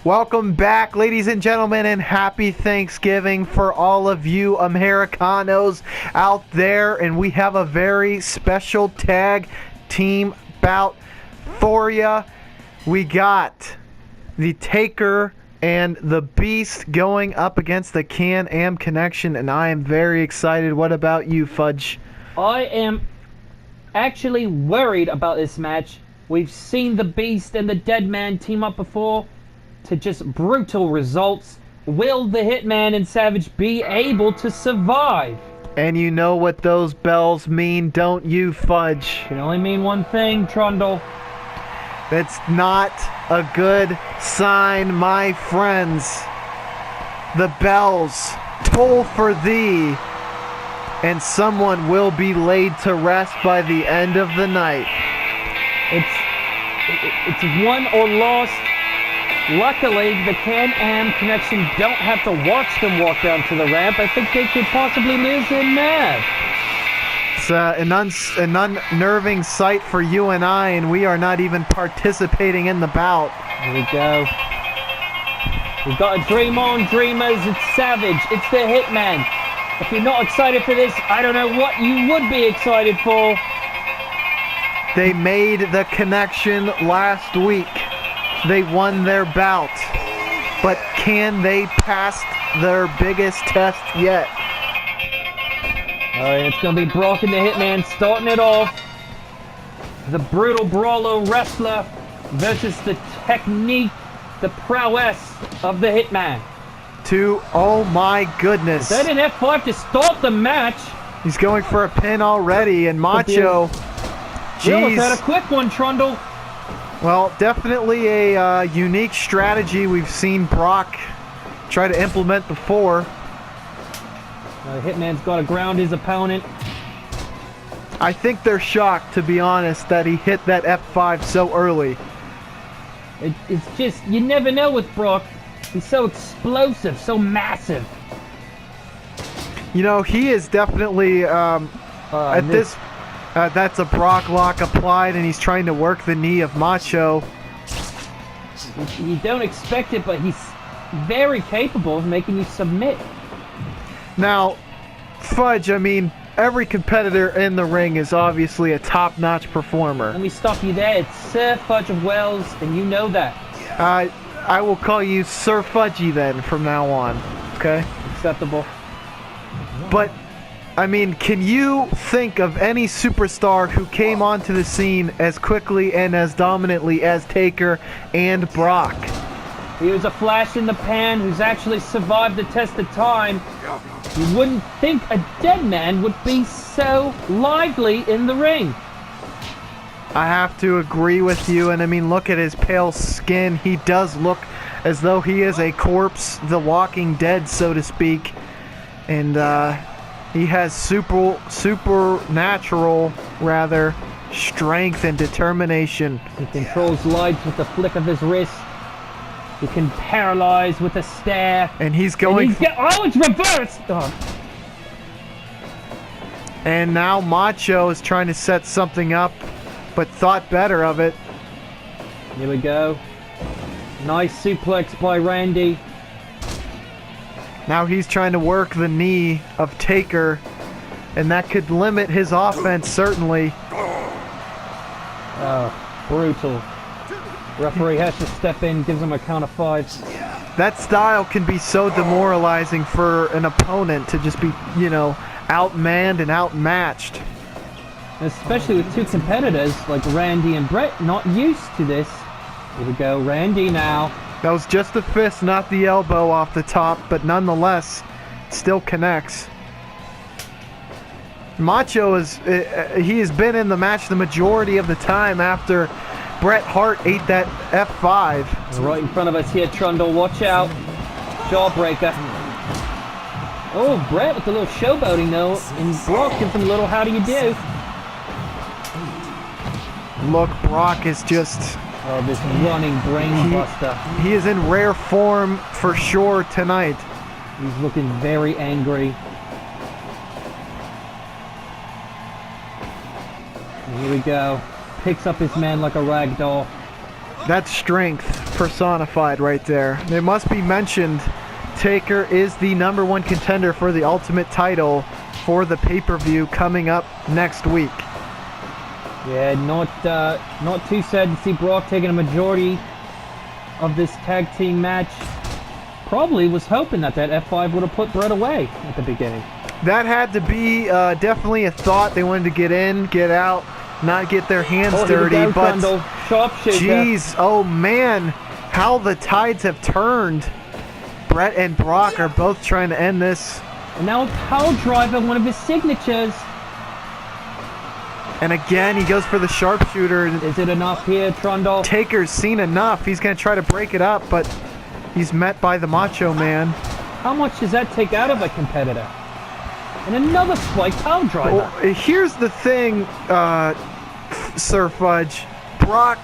Welcome back, ladies and gentlemen, and happy Thanksgiving for all of you Americanos out there. And we have a very special tag team bout for you. We got the Taker and the Beast going up against the Can-Am Connection, and I am very excited. What about you, Fudge? I am actually worried about this match. We've seen the Beast and the Dead Man team up before to just brutal results. Will the Hitman and Savage be able to survive? And you know what those bells mean, don't you, Fudge? Can only mean one thing, Trundle. That's not a good sign, my friends. The bells toll for thee, and someone will be laid to rest by the end of the night. It's won or lost. Luckily, the Can-Am Connection don't have to watch them walk down to the ramp. I think they could possibly lose in mad. It's an unnerving sight for you and I, and we are not even participating in the bout. Here we go. We've got a Dream On, Dreamers. It's Savage. It's the Hitman. If you're not excited for this, I don't know what you would be excited for. They made the connection last week. They won their bout. But can they pass their biggest test yet? Alright, it's going to be Brock and the Hitman starting it off. The brutal brawler wrestler versus the technique, the prowess of the Hitman. Oh my goodness. Is that an F5 to start the match? He's going for a pin already, and Macho... Jeez. Was that a quick one, Trundle? Well, definitely a unique strategy we've seen Brock try to implement before. Hitman's got to ground his opponent. I think they're shocked, to be honest, that he hit that F5 so early. It's just, you never know with Brock. He's so explosive, so massive. You know, he is definitely, that's a Brock lock applied, and he's trying to work the knee of Macho. You don't expect it, but he's very capable of making you submit. Now, Fudge, I mean, every competitor in the ring is obviously a top-notch performer. Let me stop you there. It's Sir Fudge of Wells, and you know that. I will call you Sir Fudgy then from now on, okay? Acceptable. But, I mean, can you think of any superstar who came onto the scene as quickly and as dominantly as Taker and Brock? He was a flash in the pan who's actually survived the test of time. You wouldn't think a dead man would be so lively in the ring. I have to agree with you, and I mean, look at his pale skin. He does look as though he is a corpse, the Walking Dead, so to speak. And he has supernatural, rather, strength and determination. He controls lights with the flick of his wrist. He can paralyze with a stare. And he's going... it's reversed! Oh. And now Macho is trying to set something up, but thought better of it. Here we go. Nice suplex by Randy. Now he's trying to work the knee of Taker, and that could limit his offense, certainly. Oh, brutal. Referee has to step in, gives him a count of 5. That style can be so demoralizing for an opponent to just be, you know, outmanned and outmatched. Especially with two competitors like Randy and Brett not used to this. Here we go, Randy now. That was just a fist, not the elbow off the top, but nonetheless, still connects. Macho he has been in the match the majority of the time after Bret Hart ate that F5. Right in front of us here, Trundle. Watch out. Jawbreaker. Oh, Bret with a little showboating though, and Brock gives him a little how do you do. Look, Brock is just... Oh, this running brain buster. He is in rare form for sure tonight. He's looking very angry. Here we go. Picks up his man like a rag doll. That's strength. personified right there. It must be mentioned, Taker is the #1 contender for the Ultimate title for the pay-per-view coming up next week. Yeah, not too sad to see Brock taking a majority of this tag team match. Probably was hoping that F5 would have put Brett away at the beginning. That had to be definitely a thought. They wanted to get in, get out, not get their hands dirty. Go, but Trundle. Sharpshooter. jeez, oh man, how the tides have turned. Brett and Brock are both trying to end this. And now a power driver, one of his signatures. And again, he goes for the sharpshooter. Is it enough here, Trundle? Taker's seen enough. He's going to try to break it up, but he's met by the Macho Man. How much does that take out of a competitor? And another spike power driver. Well, here's the thing, Sir Fudge. Brock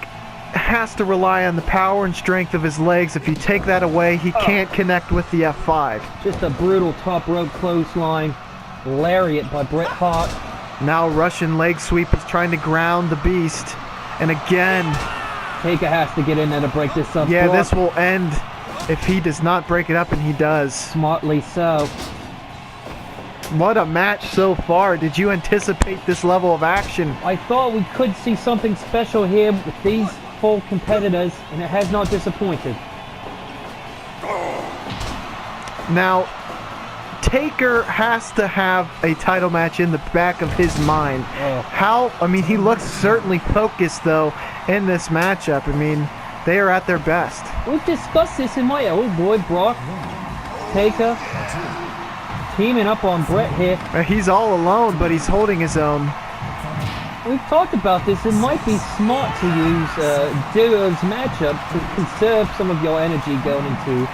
has to rely on the power and strength of his legs. If you take that away, he can't connect with the F5. Just a brutal top rope clothesline. Lariat by Bret Hart. Now Russian leg sweep is trying to ground the Beast. And again, Taker has to get in there to break this up. yeah, Brock, this will end if he does not break it up, and he does. smartly so. What a match so far. Did you anticipate this level of action? I thought we could see something special here with these 4 competitors, and it has not disappointed. Now, Taker has to have a title match in the back of his mind. I mean, he looks certainly focused, though, in this matchup. I mean, they are at their best. We've discussed this in my old boy, Brock. Taker teaming up on Brett here. He's all alone, but he's holding his own. We've talked about this. It might be smart to use duos matchup to conserve some of your energy going into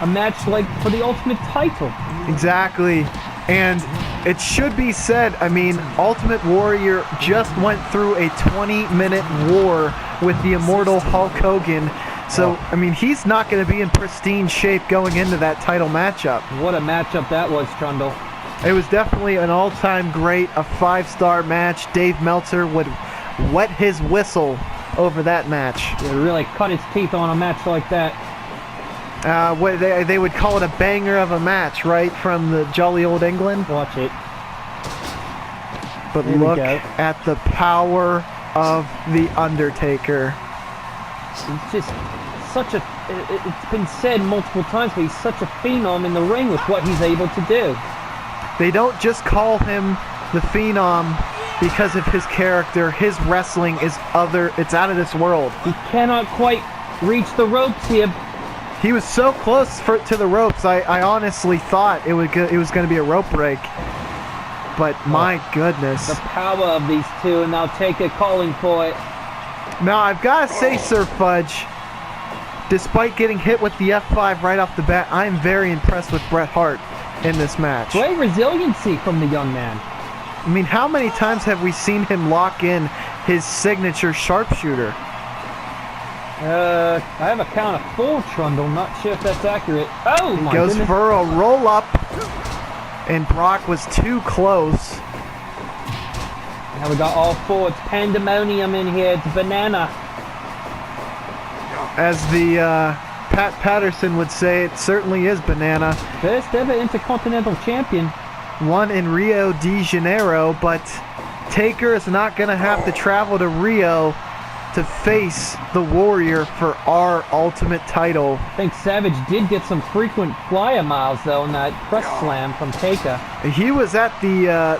a match like for the Ultimate title. Exactly. And it should be said, I mean, Ultimate Warrior just went through a 20-minute war with the immortal Hulk Hogan. So, I mean, he's not going to be in pristine shape going into that title matchup. What a matchup that was, Trundle. It was definitely an all-time great, a 5-star match. Dave Meltzer would wet his whistle over that match. He really cut his teeth on a match like that. They would call it a banger of a match, right, from the jolly old England? Watch it. But Here we look go. at the power of The Undertaker. He's just such a... It's been said multiple times, but he's such a phenom in the ring with what he's able to do. They don't just call him the Phenom because of his character. His wrestling is it's out of this world. He cannot quite reach the ropes here. He was so close to the ropes, I honestly thought it was going to be a rope break. But my goodness. The power of these two, and now Taker calling for it. Now, I've got to say, Sir Fudge, despite getting hit with the F5 right off the bat, I'm very impressed with Bret Hart in this match. Great resiliency from the young man. I mean, how many times have we seen him lock in his signature sharpshooter? I have a count of 4, Trundle. Not sure if that's accurate. Oh, my Goes goodness. for a roll-up, and Brock was too close. Now we got all 4. It's pandemonium in here. It's banana. As the Pat Patterson would say, it certainly is banana. First ever Intercontinental Champion. Won in Rio de Janeiro, but Taker is not going to have to travel to Rio to face the Warrior for our Ultimate title. I think Savage did get some frequent flyer miles, though, in that press slam from Taker. He was at the...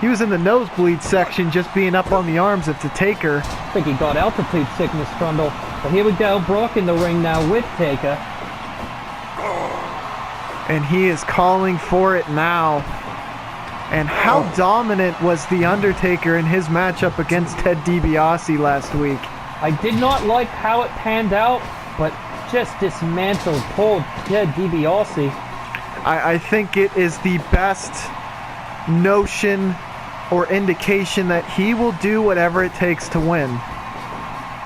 he was in the nosebleed section, just being up on the arms of the Taker. I think he got altitude sickness, Trundle. But here we go, Brock in the ring now with Taker. And he is calling for it now. And how dominant was The Undertaker in his matchup against Ted DiBiase last week? I did not like how it panned out, but just dismantled poor Ted DiBiase. I think it is the best notion or indication that he will do whatever it takes to win.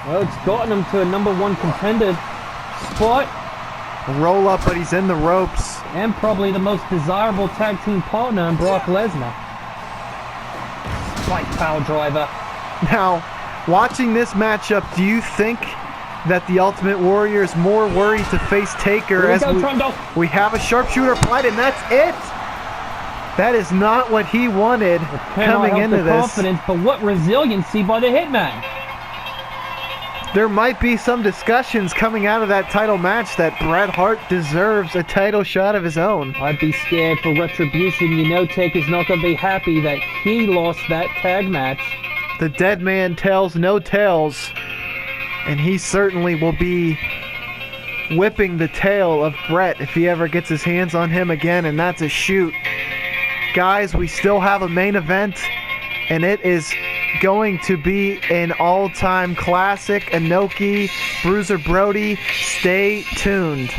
Well, it's gotten him to a #1 contender spot, Roll up, but he's in the ropes. and probably the most desirable tag team partner in Brock Lesnar. Spike power driver. Now, watching this matchup, do you think that the Ultimate Warrior is more worried to face Taker Here we as go, Trundle. we have a sharpshooter applied, and that's it. That is not what he wanted coming into the this. Confidence, but what resiliency by the Hitman. There might be some discussions coming out of that title match that Bret Hart deserves a title shot of his own. I'd be scared for retribution. You know Taker's not going to be happy that he lost that tag match. The dead man tells no tales, and he certainly will be whipping the tail of Bret if he ever gets his hands on him again, and that's a shoot. Guys, we still have a main event, and it is going to be an all-time classic. Inoki, Bruiser Brody, stay tuned.